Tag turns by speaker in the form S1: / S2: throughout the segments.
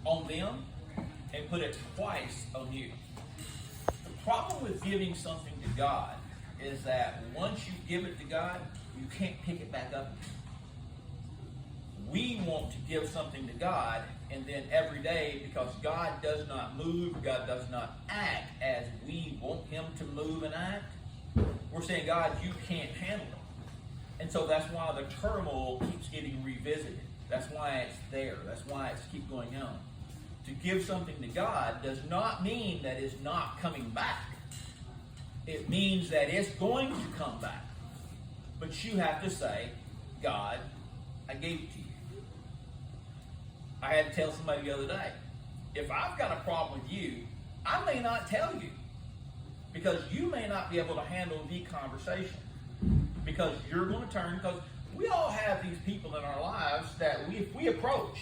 S1: on them and put it twice on you. The problem with giving something to God is that once you give it to God, you can't pick it back up. We want to give something to God, and then every day, because God does not move, God does not act as we want Him to move and act, we're saying, God, you can't handle it. And so that's why the turmoil keeps getting revisited. That's why it's there. That's why it's keep going on. To give something to God does not mean that it's not coming back. It means that it's going to come back. But you have to say, God, I gave it to you. I had to tell somebody the other day, if I've got a problem with you, I may not tell you. Because you may not be able to handle the conversation. Because you're going to turn, because we all have these people in our lives that if we approach,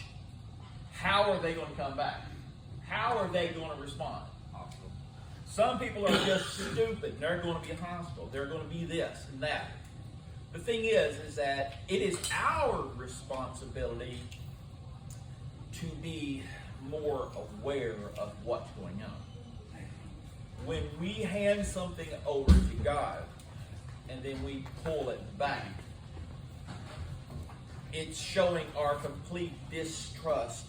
S1: how are they going to come back? How are they going to respond? Some people are just stupid and they're going to be hostile. They're going to be this and that. The thing is that it is our responsibility to be more aware of what's going on. When we hand something over to God and then we pull it back, it's showing our complete distrust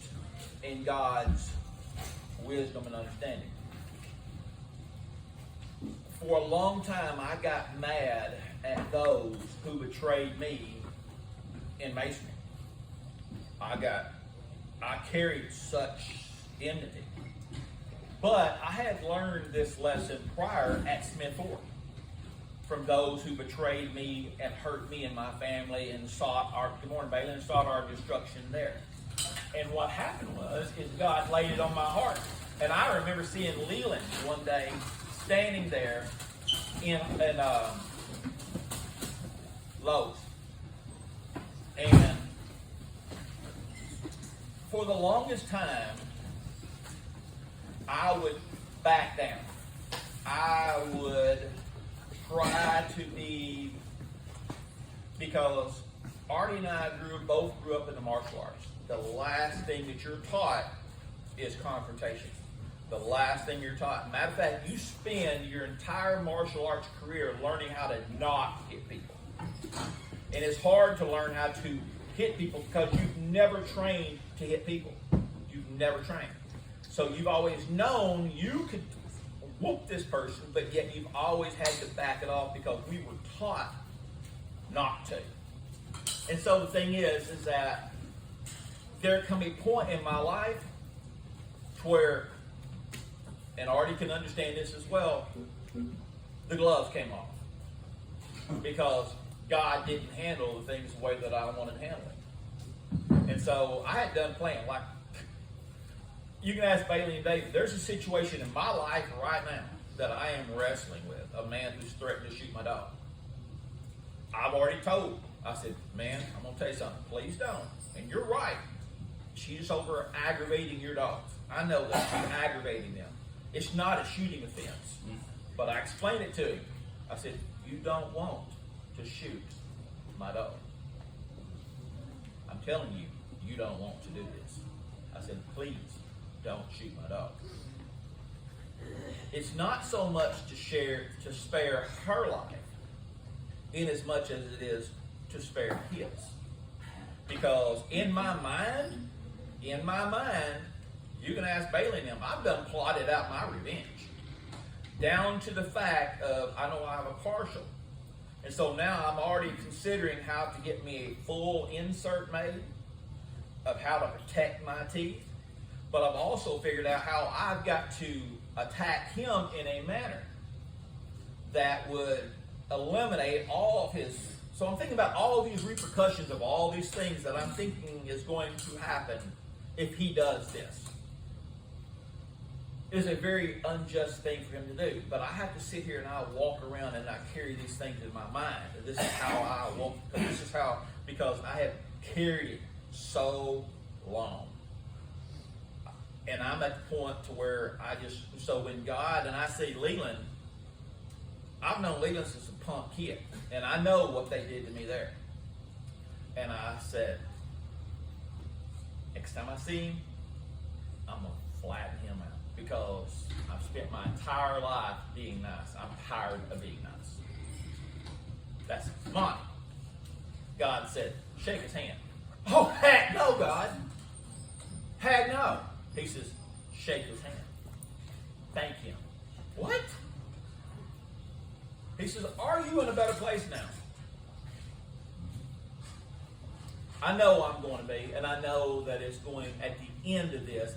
S1: in God's wisdom and understanding. For a long time, I got mad at those who betrayed me in masonry. I carried such enmity. But I had learned this lesson prior at Smith Ford from those who betrayed me and hurt me and my family and sought our destruction there. And what happened is God laid it on my heart. And I remember seeing Leland one day standing there in Lowe's. And for the longest time, I would back down. I would try to be, because Artie and I both grew up in the martial arts. The last thing that you're taught is confrontation. The last thing you're taught. Matter of fact, you spend your entire martial arts career learning how to not hit people. And it's hard to learn how to hit people because you've never trained to hit people. You've never trained. So you've always known you could whoop this person, but yet you've always had to back it off because we were taught not to. And so the thing is that there can be a point in my life where, and Artie can understand this as well, the gloves came off. Because God didn't handle the things the way that I wanted to handle it. And so I had done playing. Like, you can ask Bailey and David, there's a situation in my life right now that I am wrestling with. A man who's threatened to shoot my dog. I've already told. I said, man, I'm going to tell you something. Please don't. And you're right. She's over aggravating your dogs. I know that she's aggravating them. It's not a shooting offense. But I explained it to him. I said, you don't want to shoot my dog. I'm telling you, you don't want to do this. I said, please don't shoot my dog. It's not so much to spare her life in as much as it is to spare his. Because in my mind, you can ask Bailey and them, I've done plotted out my revenge. Down to the fact of, I know I have a partial. And so now I'm already considering how to get me a full insert made of how to protect my teeth. But I've also figured out how I've got to attack him in a manner that would eliminate all of his. So I'm thinking about all of these repercussions of all these things that I'm thinking is going to happen if he does this. It is a very unjust thing for him to do. But I have to sit here and I walk around and I carry these things in my mind. This is how I walk. Because I have carried it so long. And I'm at the point to where so when God, and I see Leland, I've known Leland since a punk kid. And I know what they did to me there. And I said, next time I see him, I'm going to flatten him out because I've spent my entire life being nice. I'm tired of being nice. That's mine. God said, shake his hand. Oh, heck no, God. Heck no. He says, shake his hand. Thank him. What? He says, are you in a better place now? I know I'm going to be, and I know that it's going, at the end of this,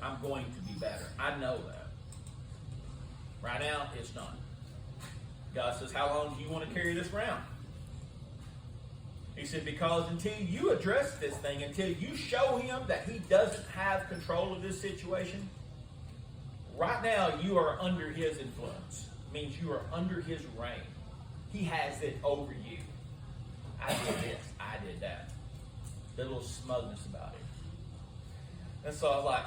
S1: I'm going to be better. I know that. Right now, it's not. God says, how long do you want to carry this around? He said, because until you address this thing, until you show him that he doesn't have control of this situation, right now you are under his influence. It means you are under his reign. He has it over you. I did this. I did that. A little smugness about it. And so I was like,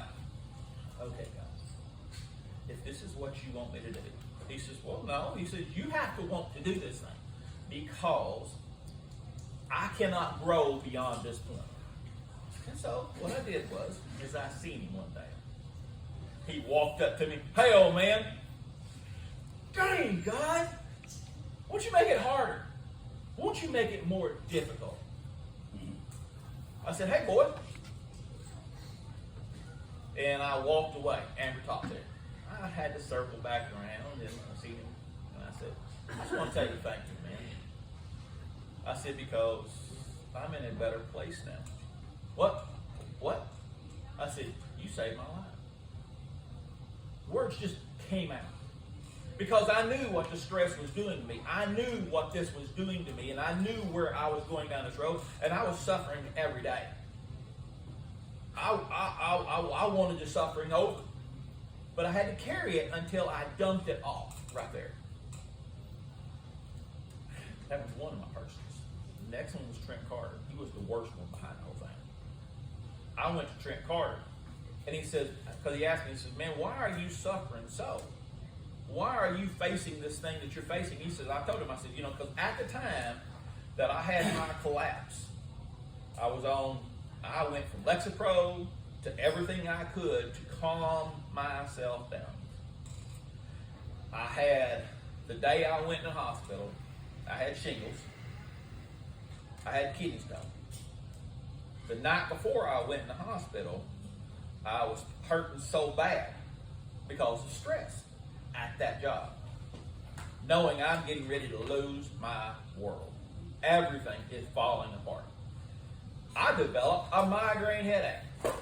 S1: okay, God, if this is what you want me to do. He says, well, no. He says, you have to want to do this thing because I cannot grow beyond this point. And so what I did was, I seen him one day. He walked up to me, hey, old man, dang, God, won't you make it harder? Won't you make it more difficult? I said, hey, boy. And I walked away. Amber talked to him. I had to circle back around and I see him. And I said, I just want to tell you thank you, man. I said, because I'm in a better place now. What? What? I said, you saved my life. Words just came out. Because I knew what the stress was doing to me. I knew what this was doing to me. And I knew where I was going down this road. And I was suffering every day. I wanted the suffering over. But I had to carry it until I dumped it off right there. That was one of my persons. The next one was Trent Carter. He was the worst one behind the whole thing. I went to Trent Carter. And he says, because he asked me, he says, man, why are you suffering so? Why are you facing this thing that you're facing? He says, I told him, I said, because at the time that I had my collapse, I went from Lexapro to everything I could to calm myself down. I had, the day I went in the hospital, I had shingles. I had kidney stone. The night before I went in the hospital, I was hurting so bad because of stress at that job. Knowing I'm getting ready to lose my world. Everything is falling apart. I developed a migraine headache.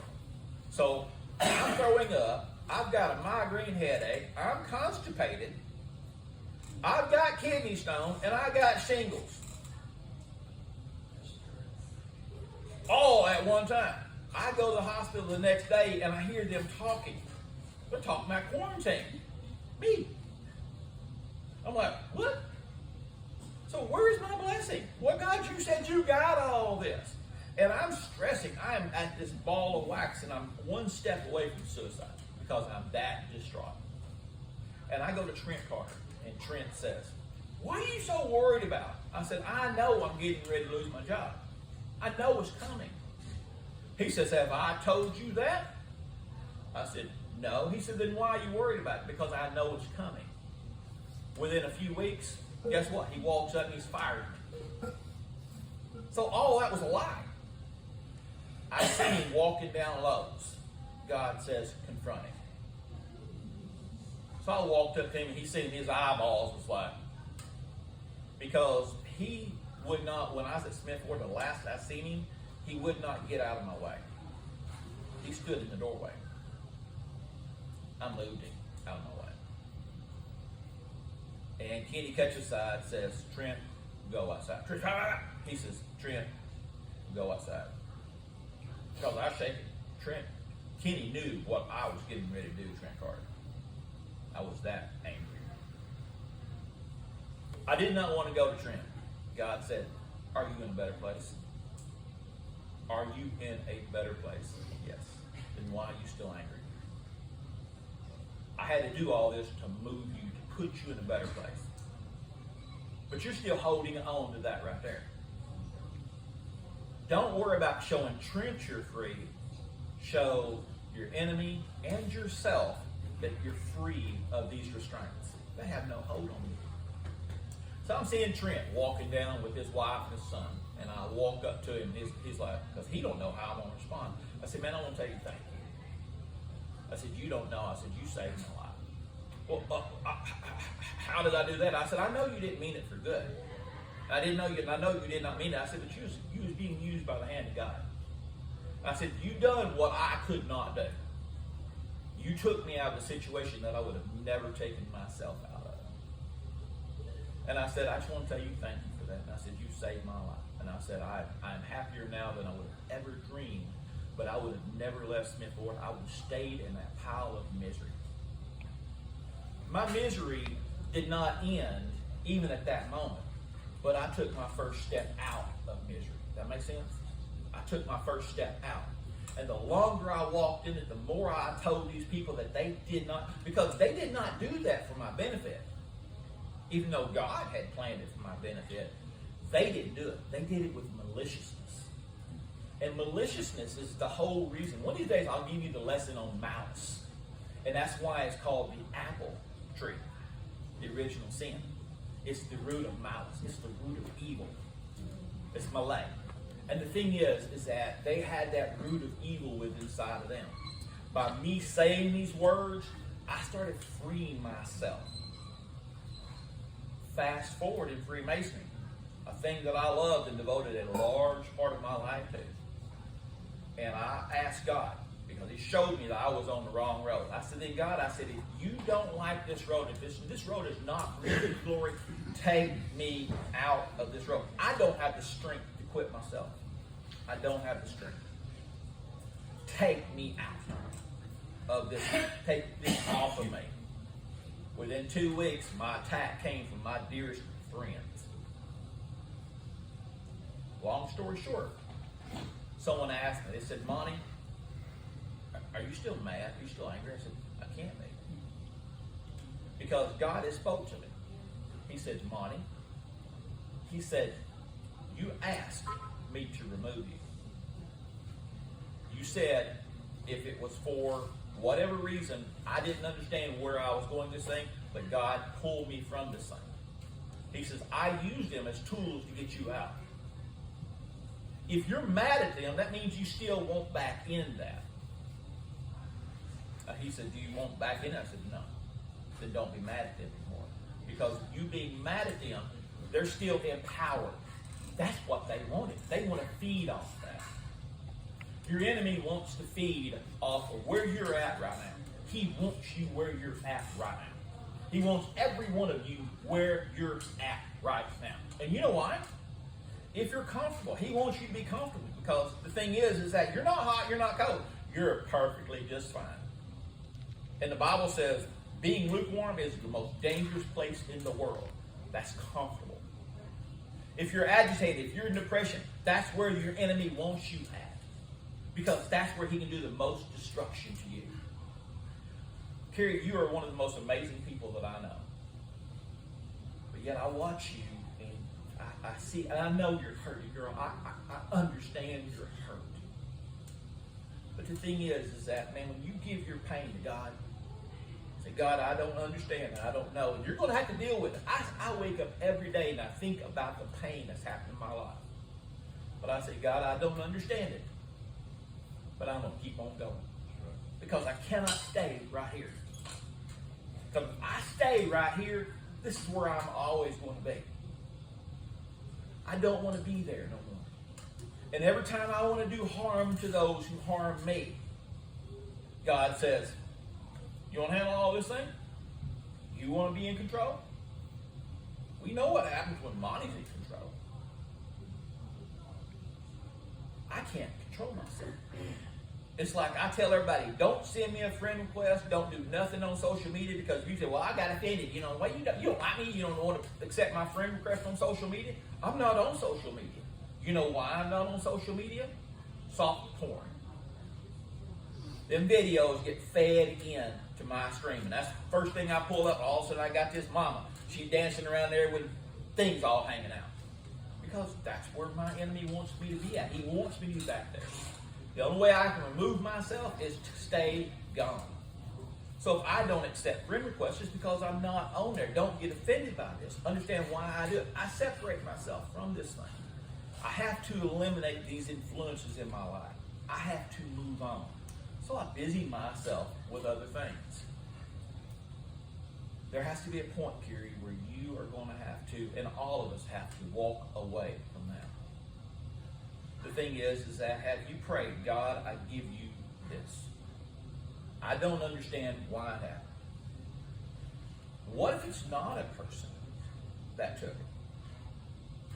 S1: So I'm throwing up. I've got a migraine headache. I'm constipated. I've got kidney stone and I got shingles. All at one time. I go to the hospital the next day and I hear them talking. They're talking about quarantine. Me. I'm like, what? So where's my blessing? Well, God, you said you got all this. And I'm stressing. I am at this ball of wax and I'm one step away from suicide because I'm that distraught. And I go to Trent Carter and Trent says, what are you so worried about? I said, I know I'm getting ready to lose my job. I know it's coming. He says, have I told you that? I said, no. He said, then why are you worried about it? Because I know it's coming. Within a few weeks, guess what? He walks up and he's fired me. So all that was a lie. I see him walking down Lowe's. God says, confront him. So I walked up to him and he seen his eyeballs was like, because he would not, when I was at Smith Ward, the last I seen him, he would not get out of my way. He stood in the doorway. I moved him out of my way. And Kenny catches aside, says, Trent, go outside. Trent, he says, Trent, go outside. Because I shake it. Trent, Kenny knew what I was getting ready to do to Trent Carter. I was that angry. I did not want to go to Trent. God said, are you in a better place? Are you in a better place? Yes. Then why are you still angry? I had to do all this to move you, to put you in a better place. But you're still holding on to that right there. Don't worry about showing Trent you're free. Show your enemy, and yourself that you're free of these restraints. They have no hold on you. So I'm seeing Trent walking down with his wife and his son, and I walk up to him, and he's like, because he don't know how I'm going to respond. I said, man, I want to tell you thank you. I said, you don't know. I said, you saved my life. Well, how did I do that? I said, I know you didn't mean it for good. I didn't know you, and I know you did not mean it. I said, but you was being used by the hand of God. I said, you done what I could not do. You took me out of a situation that I would have never taken myself out of. And I said, I just want to tell you thank you for that. And I said, you saved my life. And I said, I'm happier now than I would have ever dreamed, but I would have never left Smith Ford. I would have stayed in that pile of misery. My misery did not end even at that moment, but I took my first step out of misery. Does that make sense? I took my first step out. And the longer I walked in it, the more I told these people that they did not, because they did not do that for my benefit. Even though God had planned it for my benefit, they didn't do it. They did it with maliciousness. And maliciousness is the whole reason. One of these days I'll give you the lesson on malice. And that's why it's called the apple tree, the original sin. It's the root of malice. It's the root of evil. It's malay. And the thing is that they had that root of evil within inside of them. By me saying these words, I started freeing myself. Fast forward in Freemasonry, a thing that I loved and devoted a large part of my life to. And I asked God, because He showed me that I was on the wrong road. I said, then God, I said, if you don't like this road, if this road is not for your glory, take me out of this road. I don't have the strength to quit myself. I don't have the strength. Take me out of this. Take this off of me. Within 2 weeks, my attack came from my dearest friends. Long story short, someone asked me, they said, Monty, are you still mad? Are you still angry? I said, I can't be. Because God has spoke to me. He said, Monty, He said, you asked me to remove you. You said, if it was for whatever reason, I didn't understand where I was going this thing, but God pulled me from this thing. He says, I used them as tools to get you out. If you're mad at them, that means you still want back in that. He said, do you want back in it? I said, no. Then don't be mad at them anymore. Because you being mad at them, they're still empowered. That's what they wanted. They want to feed off that. Your enemy wants to feed off of where you're at right now. He wants you where you're at right now. He wants every one of you where you're at right now. And you know why? If you're comfortable, He wants you to be comfortable. Because the thing is that you're not hot, you're not cold. You're perfectly just fine. And the Bible says being lukewarm is the most dangerous place in the world. That's comfortable. If you're agitated, if you're in depression, that's where your enemy wants you at. Because that's where he can do the most destruction to you. Carrie, you are one of the most amazing people that I know. But yet I watch you and I see, and I know you're hurting, girl. I understand you're hurt. But the thing is that, man, when you give your pain to God, say, God, I don't understand, I don't know, and you're going to have to deal with it. I wake up every day and I think about the pain that's happened in my life. But I say, God, I don't understand it. But I'm going to keep on going. Because I cannot stay right here. Because if I stay right here, this is where I'm always going to be. I don't want to be there no more. And every time I want to do harm to those who harm me, God says, you want to handle all this thing? You want to be in control? We know what happens when Monty's in control. I can't control myself. It's like I tell everybody, don't send me a friend request, don't do nothing on social media, because you say, well, I got offended. You know, why you don't like me? You don't want to accept my friend request on social media? I'm not on social media. You know why I'm not on social media? Soft porn. Them videos get fed in to my stream. And that's the first thing I pull up. All of a sudden I got this mama. She's dancing around there with things all hanging out. Because that's where my enemy wants me to be at. He wants me to be back there. The only way I can remove myself is to stay gone. So if I don't accept friend requests, it's because I'm not on there. Don't get offended by this. Understand why I do it. I separate myself from this thing. I have to eliminate these influences in my life. I have to move on. So I busy myself with other things. There has to be a point, Carrie, where you are going to have to, and all of us have to, walk away from that. The thing is that have you prayed, God, I give you this. I don't understand why it happened. What if it's not a person that took it?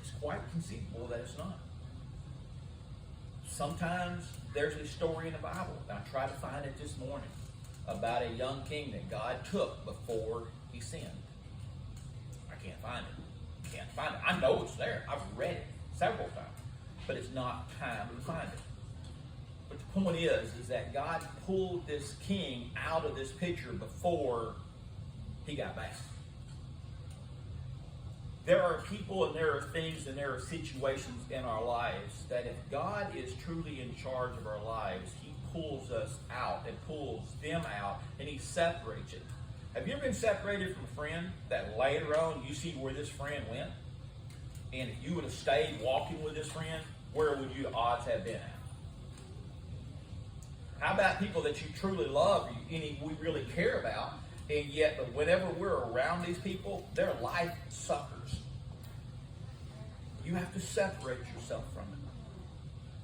S1: It's quite conceivable that it's not. Sometimes there's a story in the Bible, and I tried to find it this morning, about a young king that God took before he sinned. I can't find it. Can't find it. I know it's there. I've read it several times, but it's not time to find it. But the point is that God pulled this king out of this picture before he got bad. There are people and there are things and there are situations in our lives that if God is truly in charge of our lives, he pulls us out and pulls them out and he separates it. Have you ever been separated from a friend that later on you see where this friend went? And if you would have stayed walking with this friend, where would your odds have been at? How about people that you truly love, we really care about, and yet but whenever we're around these people, they're life suckers. You have to separate yourself from it.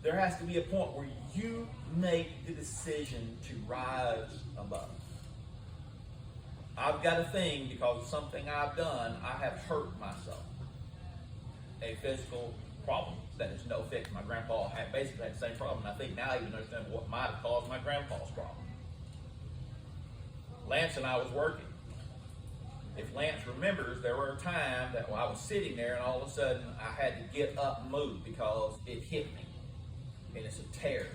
S1: There has to be a point where you make the decision to rise above. I've got a thing because of something I've done, I have hurt myself. A physical problem that is no fix. My grandpa had basically had the same problem, and I think now I even understand what might have caused my grandpa's problem. Lance and I was working. If Lance remembers, there were a time that when I was sitting there and all of a sudden I had to get up and move because it hit me. And it's a tear.